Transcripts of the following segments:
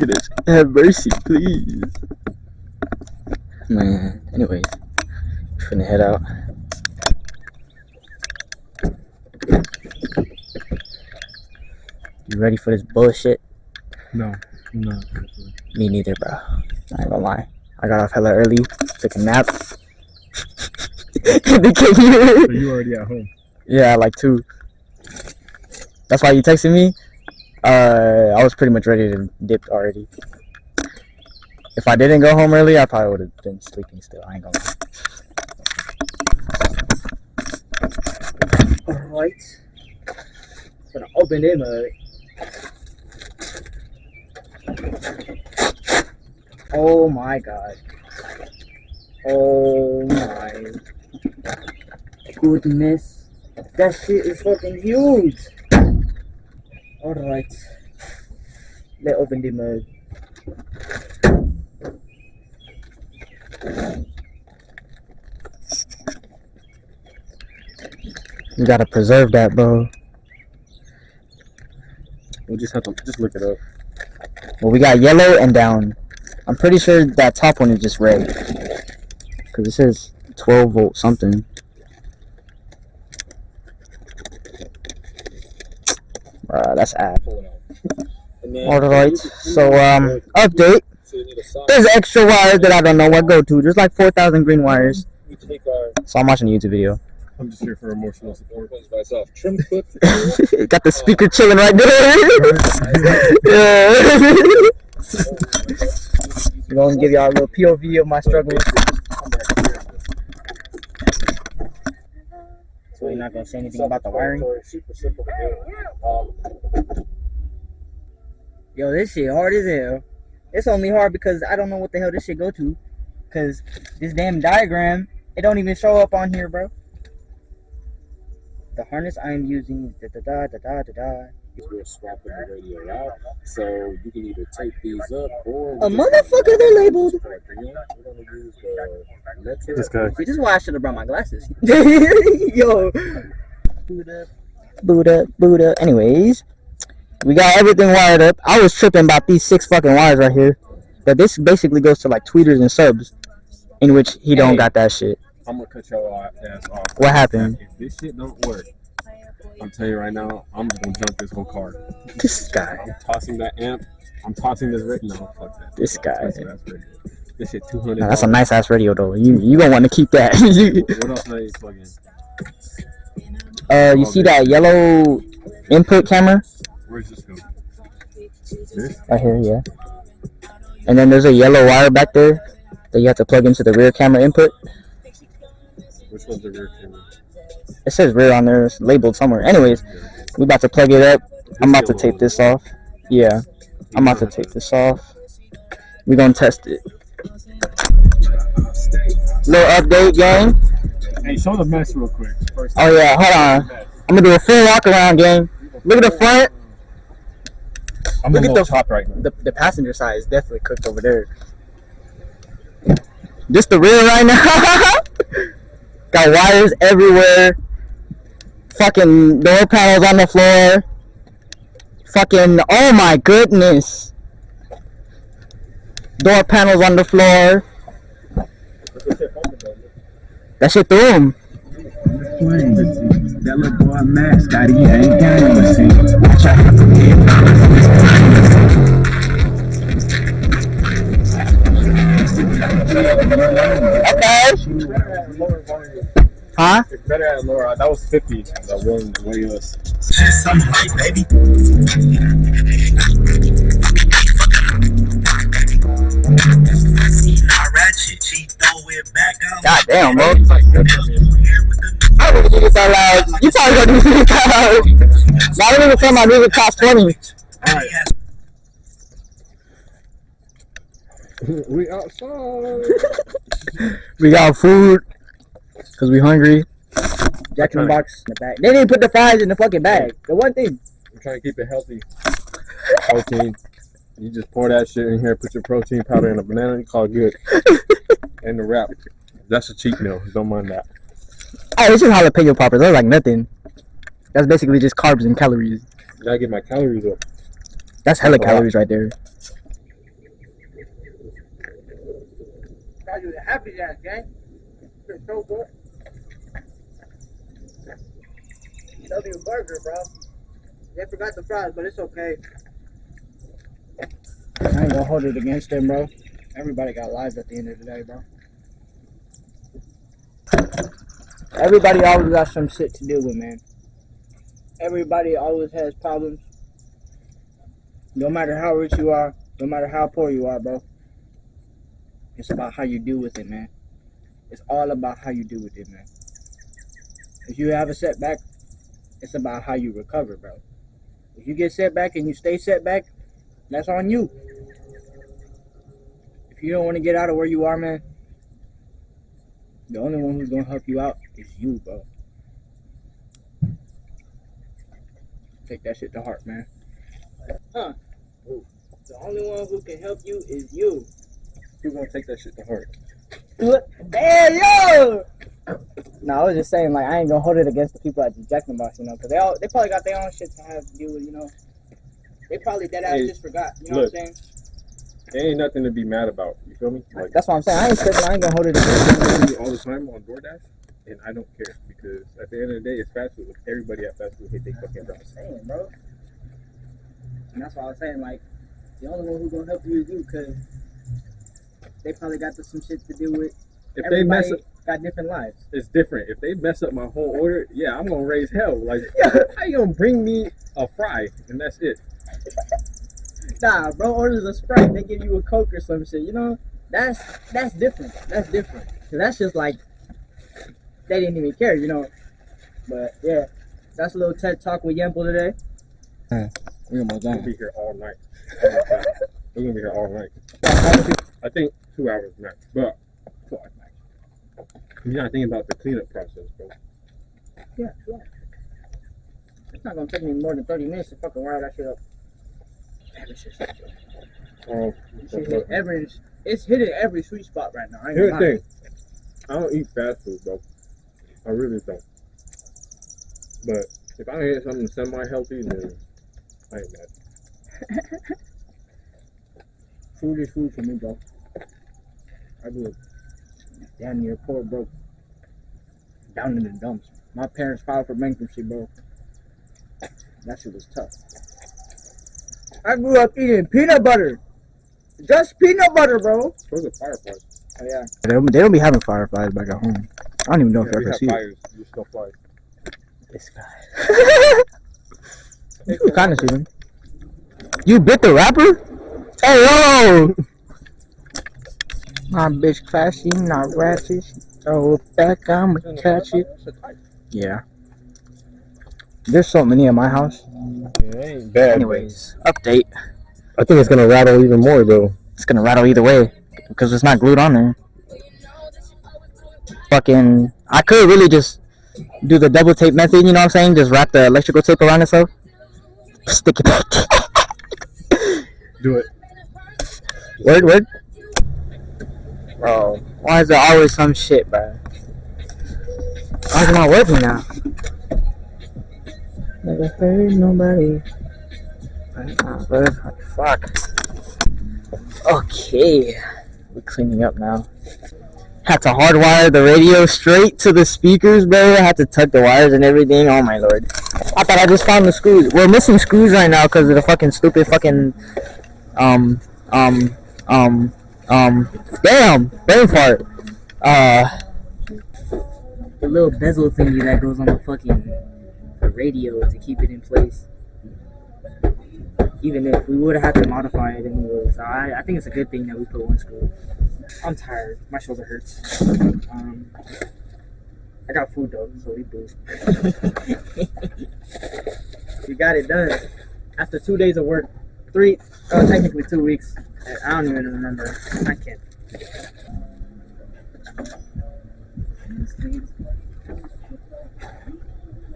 Goodness, have mercy, please. Man, anyways, finna head out. You ready for this bullshit? No, I'm not. Me neither, bro. I ain't gonna lie. I got off hella early, took a nap. So you already at home? Yeah, like 2. That's why you texted me. I was pretty much ready to dip already. If I didn't go home early, I probably would have been sleeping still. I ain't gonna lie. Alright. Gonna open it up. Oh my god. Oh my goodness. That shit is fucking huge. Alright. Let's open the mug. You gotta preserve that, bro. We'll just have to look it up. Well, we got yellow and down. I'm pretty sure that top one is just red. Because it says 12 volt something. That's app. Alright, so update. There's extra wires that I don't know where go to. There's like 4,000 green wires. So I'm watching a YouTube video. I'm just here for emotional support. Got the speaker chilling right there. Yeah. I'm gonna give y'all a little POV of my struggle. So you're not gonna say anything about the wiring? Yo, this shit hard as hell. It's only hard because I don't know what the hell this shit go to. Cause this damn diagram, it don't even show up on here, bro. The harness I am using is We're swapping the radio out, so you can either take these up or a motherfucker. They're labeled. We're gonna use the this guy. See, this is why I should have brought my glasses. Yo, Buddha. Anyways, we got everything wired up. I was tripping about these 6 fucking wires right here, but this basically goes to like tweeters and subs, in which he don't got that shit. I'm gonna cut your ass off. What happened? If this shit don't work, I'm telling you right now, I'm just gonna jump this whole car. This guy. I'm tossing that amp. I'm tossing this radio. No, fuck that. This guy. This shit $200. Nah, that's a nice ass radio though. You gonna want to keep that. What else do you plug in? You see that yellow input camera? Where's this go? This? Right here, yeah. And then there's a yellow wire back there that you have to plug into the rear camera input. Which one's the rear camera? It says rear on there. It's labeled somewhere. Anyways, we about to plug it up. I'm about to take this off. Yeah, I'm about to take this off. We're gonna test it. Little update, gang. Hey, show the mess real quick. First Oh yeah, hold on. I'm gonna do a full walk around, gang. Look at the front. I'm Look a at little top right now. The passenger side is definitely cooked over there. Just the rear right now. Got wires everywhere. Fucking door panels on the floor. Fucking, oh my goodness. Door panels on the floor. That shit threw him. That little boy mascot, he ain't game. Okay. Huh? It's better at lower. That was 50. That one way us. Just some hype, baby. God damn, bro. I really think it's that loud. You probably gonna do that loud. Now I don't even say my music costs 20. Alright. We outside. We got food. Cause we hungry. Jack in the box in the bag. They didn't put the fries in the fucking bag. The one thing. I'm trying to keep it healthy. Protein. You just pour that shit in here, put your protein powder in a banana, and call it good. And the wrap. That's a cheat meal. Don't mind that. Oh, it's just jalapeno poppers. They're like nothing. That's basically just carbs and calories. Gotta get my calories up. That's hella calories right there. gotta do the happy dance, gang. It's so good. W burger, bro. They forgot the fries, but it's okay. I ain't gonna hold it against them, bro. Everybody got lives at the end of the day, bro. Everybody always got some shit to deal with, man. Everybody always has problems. No matter how rich you are, no matter how poor you are, bro. It's about how you deal with it, man. It's all about how you deal with it, man. If you have a setback, it's about how you recover, bro. If you get set back and you stay set back, that's on you. If you don't want to get out of where you are, man, the only one who's going to help you out is you, bro. Take that shit to heart, man. Huh? The only one who can help you is you. Who's gonna take that shit to heart? Damn, yo! No, I was just saying, like, I ain't gonna hold it against the people at the Jack in the Box, you know, because they probably got their own shit to have to deal with, you know. They probably dead ass just forgot, you know what I'm saying? There ain't nothing to be mad about. You feel me? Like, that's what I'm saying. I ain't tripping. I ain't gonna hold it against them all the time on DoorDash, and I don't care because at the end of the day, it's fast food. Everybody at fast food hate their fucking jobs. Saying, bro. And that's why I was saying, like, the only one who's gonna help you is you, because they probably got some shit to deal with. If everybody they mess up, got different lives. It's different. If they mess up my whole order, yeah, I'm gonna raise hell. Like, how you gonna bring me a fry and that's it? Nah, bro orders a Sprite. They give you a Coke or some shit. You know, that's different. That's different. Cause that's just like they didn't even care. You know. But yeah, that's a little TED talk with Yemple today. We're gonna be here all night. We're gonna be here all night. I think 2 hours max, but you're not thinking about the cleanup process, bro. Yeah. It's not gonna take me more than 30 minutes to fucking wire that shit up. It's hitting every sweet spot right now. Here's the thing. I don't eat fast food, bro. I really don't. But if I get something semi-healthy, then I ain't mad. Food is food for me, bro. I do it. Damn near poor, bro. Down in the dumps. My parents filed for bankruptcy, bro. That shit was tough. I grew up eating peanut butter. Just peanut butter, bro. Those are fireflies. Oh, yeah. They don't be having fireflies back at home. I don't even know if you ever see fires. You still fly. This guy. You kind of see him. You bit the rapper? Hey, yo! My bitch classy, not ratchet. Throw it back, I'ma catch it. Yeah. There's so many in my house. Yeah, it ain't bad. Anyways, update. I think it's gonna rattle even more, though. It's gonna rattle either way because it's not glued on there. Fucking, I could really just do the double tape method, you know what I'm saying? Just wrap the electrical tape around itself. Stick it back. Do it. Word. Bro, why is there always some shit, bro? Why is it not working now? Never heard nobody. Fuck. Okay. We're cleaning up now. Had to hardwire the radio straight to the speakers, bro. I had to tuck the wires and everything. Oh my lord. I thought I just found the screws. We're missing screws right now because of the fucking stupid fucking damn, brain fart. The little bezel thingy that goes on the fucking radio to keep it in place. Even if we would have had to modify it anyway. So I think it's a good thing that we put one screw. I'm tired. My shoulder hurts. I got food though, so we boost. We got it done. After 2 days of work. Technically 2 weeks. I don't even remember. I can't.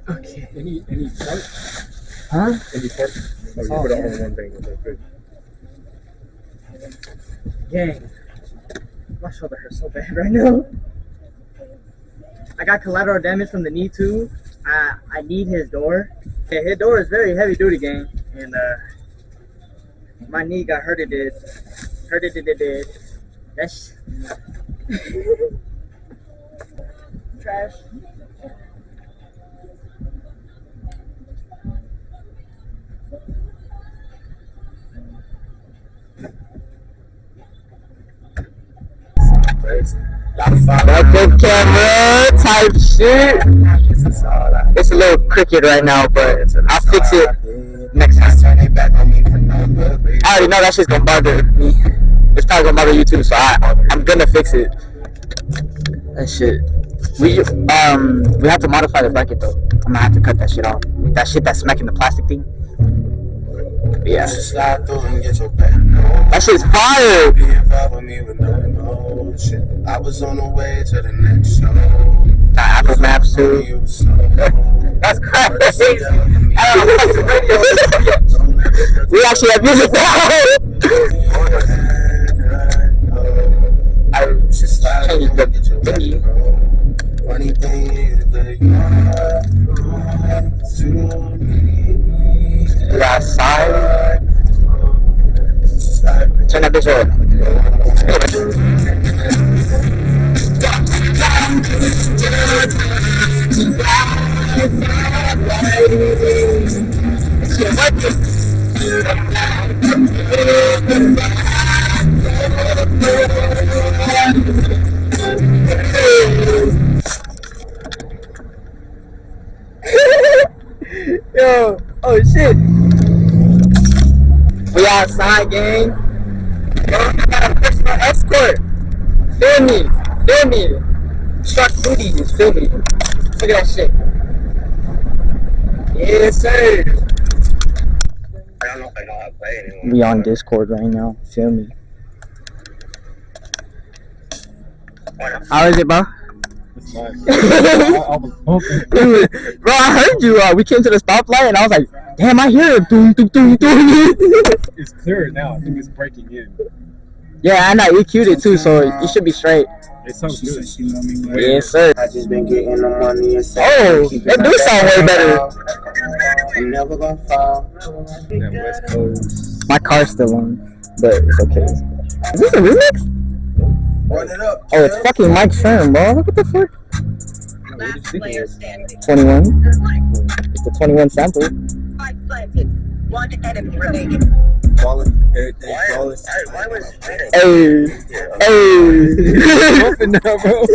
Okay. Any parts? Huh? Any parts? Oh, you put it all in one thing. Okay, good. Dang. My shoulder hurts so bad right now. I got collateral damage from the knee too. I need his door. Yeah, his door is very heavy duty, gang. And my knee got hurted. That's Trash. Backup camera type shit. It's a little crooked right now, but I'll fix it next time. I already know that shit's gonna bother me. It's probably gonna bother you too, so I'm gonna fix it. That shit. We have to modify the bracket though. I'm gonna have to cut that shit off. That shit that's smacking the plastic thing. Yeah. That shit's fire. I was on the way to the next show. Apple Maps too. That's crazy. We actually have music now. I just changed the thingy. Funny thing is that you're outside. Turn that bitch on. Yo, oh shit. We outside, gang. Yo, I got a personal escort. Feel me. Shark booties, feel me. Look at that shit. Yes, sir. I don't know if I know how to play anymore. We on Discord right now. Feel me. How is it, bro? It's nice. I was hoping. Bro, I heard you. We came to the stoplight and I was like, damn, I hear it. Doom, doom, doom, doom. It's clear now. I think it's breaking in. Yeah, and I EQ'd it too, so it should be straight. It sounds good. Yes, sir. I just been getting the money and Oh, that do sound way better. I'm never gonna fall. That West Coast. My car's still on, but it's okay. Is this a remix? Run it up. Oh, it's fucking Mike Sherm, bro. Look at the fuck. Last player standing. 21. It's the 21 sample. 5 planted. 1 enemy remaining. Falling. Everything falling. Why was Hey. Open now, bro.